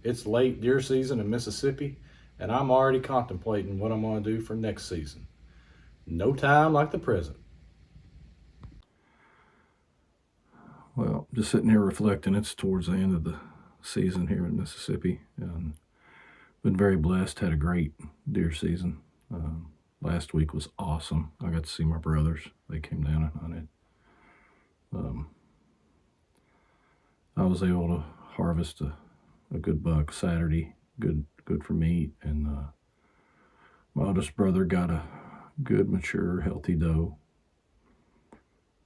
It's late deer season in Mississippi, and I'm already contemplating what I'm going to do for next season. No time like the present. Well, just sitting here reflecting. It's towards the end of the season here in Mississippi, and been very blessed. Had a great deer season. Um, Last week was awesome. I got to see my brothers. They came down and hunted. Um, I was able to harvest a good buck Saturday. Good for meat. And my oldest brother got a good, mature, healthy doe.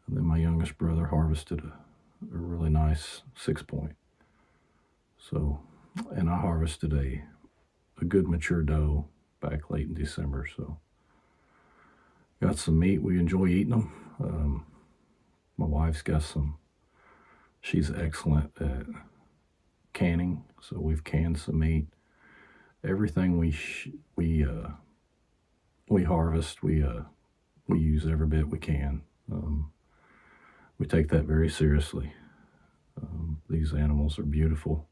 And then my youngest brother harvested a really nice 6 point. So, and I harvested a good mature doe back late in December. So, got some meat. We enjoy eating them. My wife's got some. She's excellent at canning, so we've canned some meat. Everything we harvest, we use every bit we can. We take that very seriously. These animals are beautiful.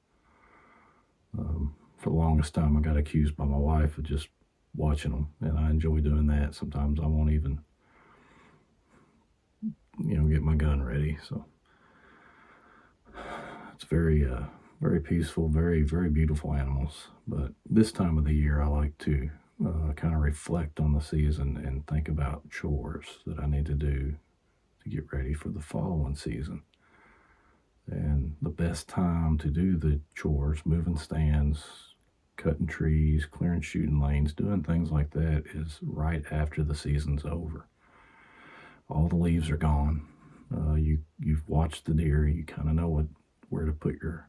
For the longest time, I got accused by my wife of just watching them, and I enjoy doing that. Sometimes I won't even, get my gun ready. So it's very peaceful, very beautiful animals. But this time of the year, I like to kind of reflect on the season and think about chores that I need to do to get ready for the following season. And the best time to do the chores, moving stands, cutting trees, clearing shooting lanes, doing things like that is right after the season's over. All the leaves are gone. You've watched the deer. You kind of know where to put your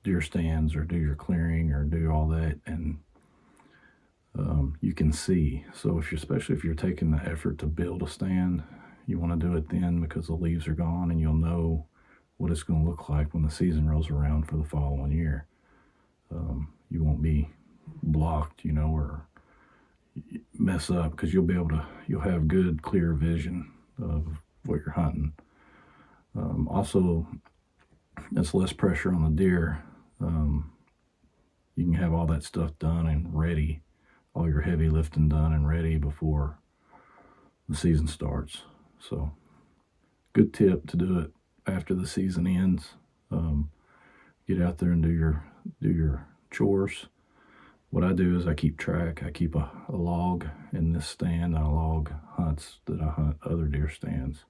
deer stands or do your clearing or do all that, and you can see. So especially if you're taking the effort to build a stand, you want to do it then because the leaves are gone, and you'll know what it's going to look like when the season rolls around for the following year. You won't be blocked, or mess up because you'll have good, clear vision of what you're hunting. Also, it's less pressure on the deer. You can have all that stuff done and ready, all your heavy lifting done and ready before the season starts. So, good tip to do it after the season ends. Get out there and do your chores. What I do is I keep track. I keep a log in this stand. I log hunts that I hunt other deer stands.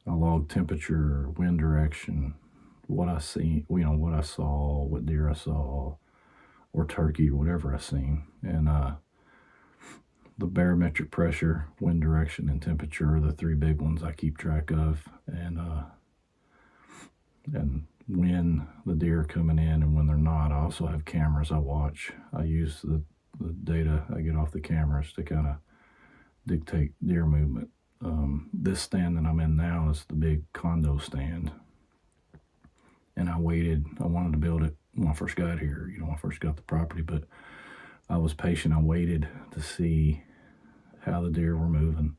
I log temperature, wind direction, what I see, what I saw, what deer I saw, or turkey, or whatever I seen, and the barometric pressure, wind direction, and temperature are the three big ones I keep track of, and when the deer are coming in and when they're not. I also have cameras I watch. I use the data I get off the cameras to kind of dictate deer movement. This stand that I'm in now is the big condo stand, and I wanted to build it when I first got here, when I first got the property, but I was patient. I waited to see how the deer were moving,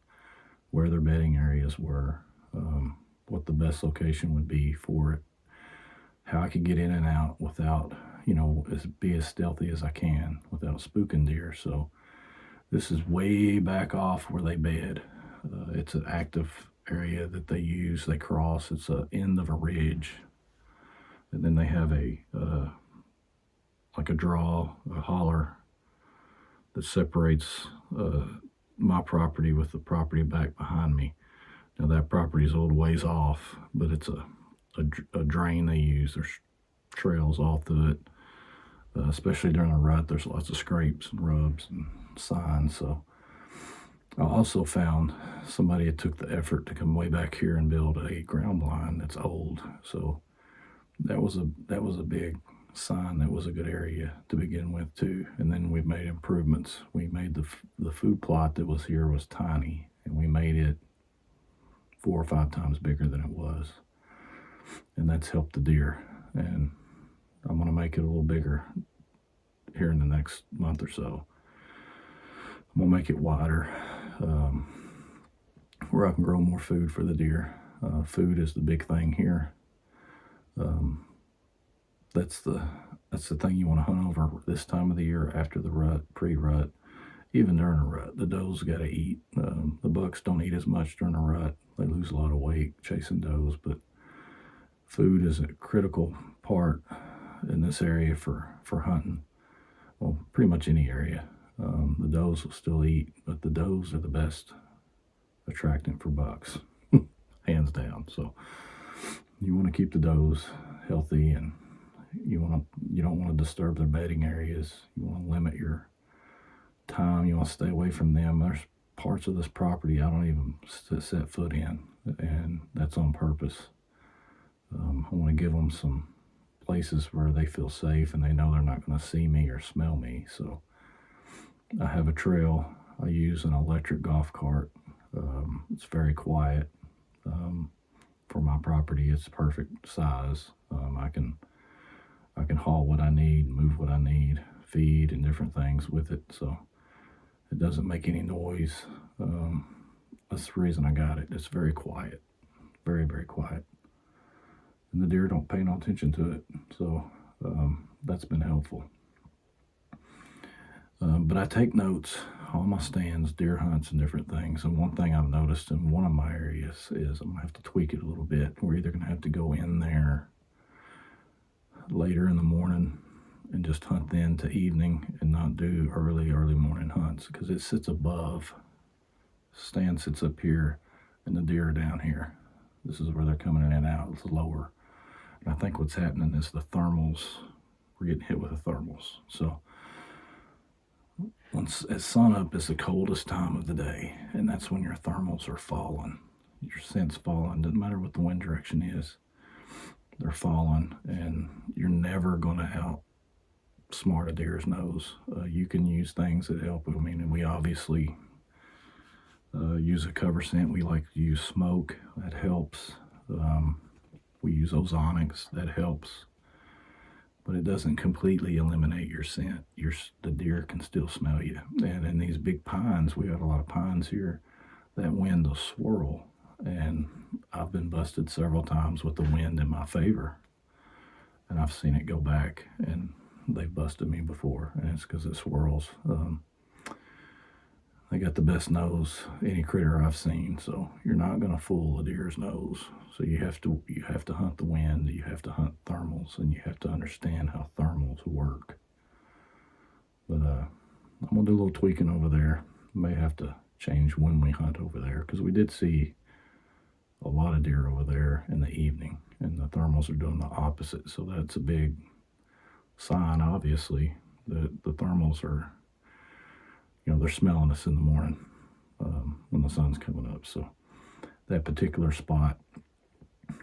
where their bedding areas were, what the best location would be for it, how I could get in and out without, be as stealthy as I can without spooking deer. So this is way back off where they bed. It's an active area that they use. They cross. It's the end of a ridge, and then they have like a draw, a holler that separates my property with the property back behind me. Now that property is a little ways off, but it's a drain they use. There's trails all through it, especially during the rut. There's lots of scrapes and rubs and signs. So I also found somebody had took the effort to come way back here and build a ground blind that's old. So that was a big sign. That was a good area to begin with too. And then we made improvements. We made the food plot that was here was tiny, and we made it 4 or 5 times bigger than it was, and that's helped the deer. And I'm going to make it a little bigger here in the next month or so. I'm going to make it wider, where I can grow more food for the deer. Food is the big thing here. That's That's the thing you want to hunt over this time of the year, after the rut, pre-rut, even during a rut. The does got to eat. The bucks don't eat as much during a rut. They lose a lot of weight chasing does, but food is a critical part in this area for hunting. Well, pretty much any area. The does will still eat, but the does are the best attractant for bucks, hands down. So you want to keep the does healthy, and you don't want to disturb their bedding areas. You want to limit your time. You want to stay away from them. There's parts of this property I don't even set foot in, and that's on purpose. I want to give them some places where they feel safe and they know they're not going to see me or smell me. So I have a trail. I use an electric golf cart. It's very quiet. For my property, it's perfect size. I can haul what I need, move what I need, feed and different things with it. So it doesn't make any noise. That's the reason I got it. It's very quiet, very, very quiet. And the deer don't pay no attention to it. So that's been helpful. But I take notes on my stands, deer hunts, and different things. And one thing I've noticed in one of my areas is I'm going to have to tweak it a little bit. We're either going to have to go in there later in the morning and just hunt then to evening and not do early morning hunts, because it sits above. Stand sits up here and the deer are down here. This is where they're coming in and out. It's lower. And I think what's happening is the thermals, we're getting hit with the thermals. So once at sunup is the coldest time of the day, and that's when your thermals are falling. Your scent's falling. Doesn't matter what the wind direction is. They're falling, and you're never going to outsmart a deer's nose. You can use things that help. I mean, we obviously use a cover scent. We like to use smoke. That helps. We use ozonics. That helps. But it doesn't completely eliminate your scent. The deer can still smell you. And in these big pines, we have a lot of pines here, that wind will swirl. And I've been busted several times with the wind in my favor. And I've seen it go back, and they've busted me before. And it's because it swirls. They got the best nose any critter I've seen. So you're not going to fool a deer's nose. So you have to hunt the wind, you have to hunt thermals, and you have to understand how thermals work. But I'm going to do a little tweaking over there. May have to change when we hunt over there, because we did see a lot of deer over there in the evening, and the thermals are doing the opposite. So that's a big sign, obviously, that the thermals are, they're smelling us in the morning when the sun's coming up. So that particular spot,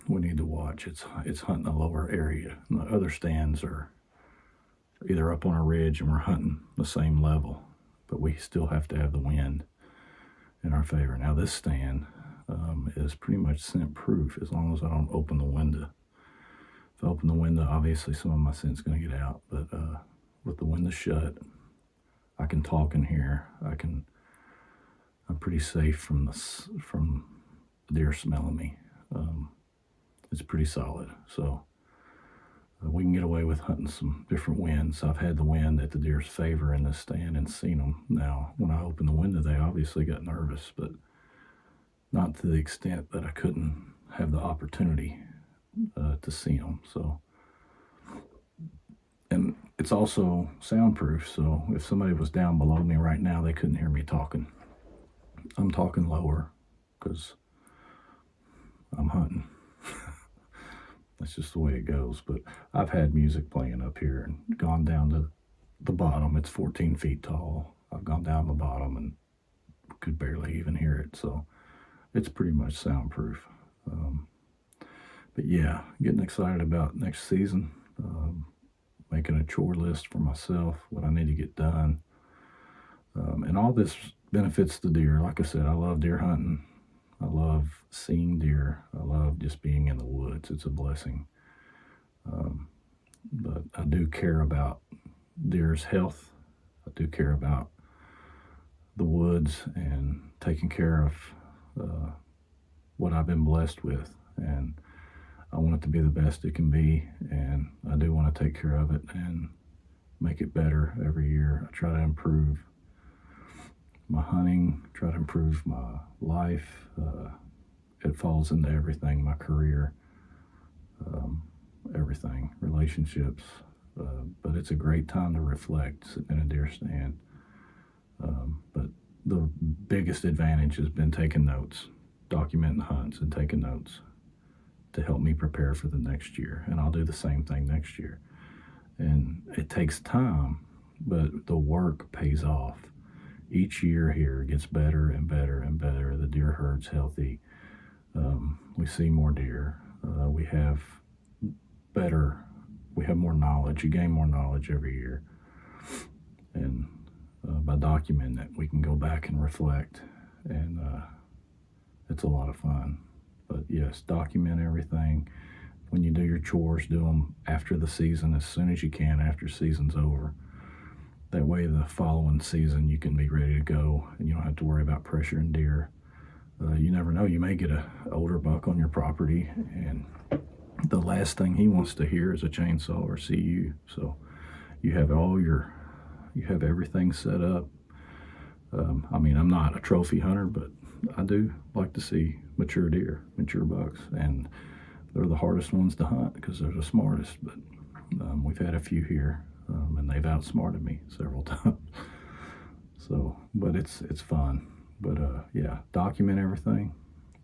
we need to watch. It's hunting a lower area. And the other stands are either up on a ridge and we're hunting the same level, but we still have to have the wind in our favor. Now this stand is pretty much scent proof as long as I don't open the window. If I open the window, obviously some of my scent's going to get out, but with the window shut, I can talk in here. I'm pretty safe from the deer smelling me. It's pretty solid. So we can get away with hunting some different winds. I've had the wind at the deer's favor in this stand and seen them. Now, when I opened the window, they obviously got nervous, but not to the extent that I couldn't have the opportunity to see them. So, and it's also soundproof. So if somebody was down below me right now, they couldn't hear me talking. I'm talking lower because I'm hunting. That's just the way it goes. But I've had music playing up here and gone down to the bottom. It's 14 feet tall. I've gone down the bottom and could barely even hear it. So it's pretty much soundproof. But yeah, getting excited about next season. Making a chore list for myself, what I need to get done. And all this benefits the deer. Like I said, I love deer hunting. I love seeing deer. I love just being in the woods. It's a blessing. But I do care about deer's health. I do care about the woods and taking care of what I've been blessed with. And I want it to be the best it can be, and I do want to take care of it and make it better every year. I try to improve my hunting, try to improve my life. It falls into everything, my career, everything, relationships. But it's a great time to reflect, sitting in a deer stand. But the biggest advantage has been taking notes, documenting hunts and taking notes to help me prepare for the next year. And I'll do the same thing next year. And it takes time, but the work pays off. Each year here gets better and better and better. The deer herd's healthy. We see more deer. We have more knowledge. You gain more knowledge every year. And by documenting it, we can go back and reflect. And it's a lot of fun. But yes, document everything. When you do your chores, do them after the season, as soon as you can after season's over. That way the following season you can be ready to go and you don't have to worry about pressuring deer. You never know, you may get an older buck on your property and the last thing he wants to hear is a chainsaw or see you. So you have everything set up. I mean, I'm not a trophy hunter, but I do like to see mature deer, mature bucks, and they're the hardest ones to hunt because they're the smartest. But we've had a few here, and they've outsmarted me several times. So, but it's fun. But yeah, document everything.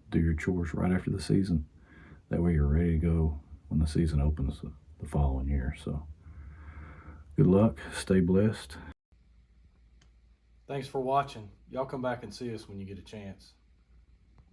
Do your chores right after the season. That way you're ready to go when the season opens the following year. So, good luck. Stay blessed. Thanks for watching. Y'all come back and see us when you get a chance.